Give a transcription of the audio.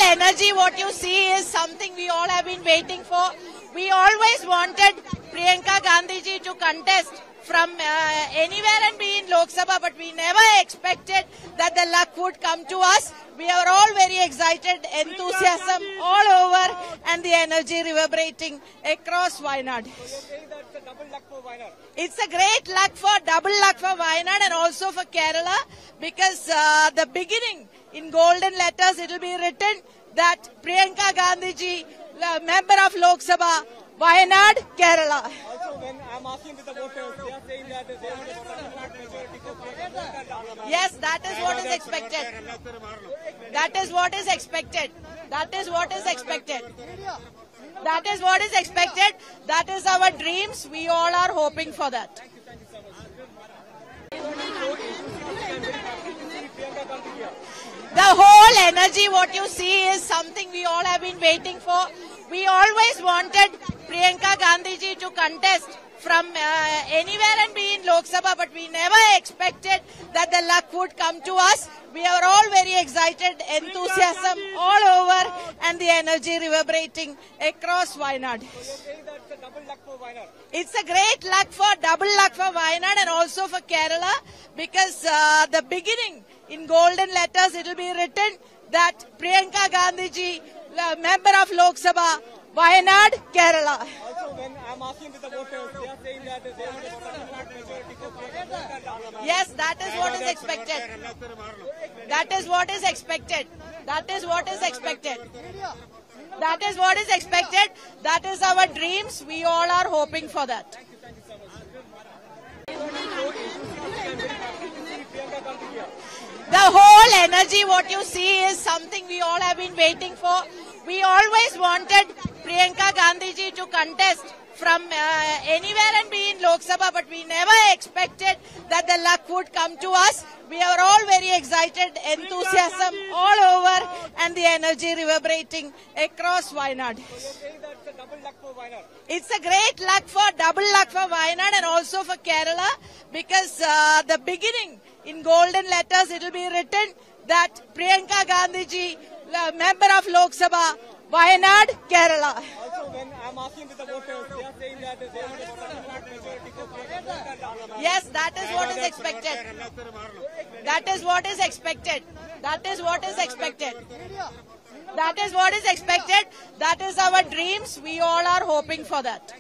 energy what you see is something we all have been waiting for. We always wanted Priyanka Gandhi ji to contest from anywhere and be in Lok Sabha, but we never expected that the luck would come to us. We are all very excited, enthusiasm all over, and the energy reverberating across Wayanad. It's a great luck for double luck for Wayanad and also for Kerala, because the beginning in golden letters it will be written that Priyanka Gandhi ji, member of Lok Sabha, Wayanad, Kerala. Also, when I'm asking with the voters, they are saying that they want to. Yes, that is what is expected. That is what is expected. That is what is expected. That is what is expected. That is our dreams. We all are hoping for that. The whole energy what you see is something we all have been waiting for. We always wanted Priyanka Gandhi ji to contest from anywhere and be in Lok Sabha, but we never expected that the luck would come to us. We are all very excited, enthusiasm all over, and the energy reverberating across Wayanad. It's a great luck for double luck for Wayanad and also for Kerala, because the beginning in golden letters it will be written that Priyanka Gandhi ji, member of Lok Sabha, Wayanad, Kerala. Also, when I'm asking with the voters, they are saying that they want to. Yes, that is what is expected. That is what is expected. That is what is expected. That is what is expected. That is our dreams. We all are hoping for that. The whole energy what you see is something we all have been waiting for. We always wanted Priyanka Gandhi ji to contest from anywhere and be in Lok Sabha, but we never expected that the luck would come to us. We are all very excited, enthusiasm all over, and the energy reverberating across Wayanad. It's a great luck for double luck for Wayanad and also for Kerala, because the beginning in golden letters it will be written that Priyanka Gandhi ji, member of Lok Sabha, Wayanad, Kerala. Also, when I'm asking with the voters, they are saying that they want to. Yes, that is what is expected. That is what is expected. That is what is expected. That is what is expected. That is our dreams. We all are hoping for that.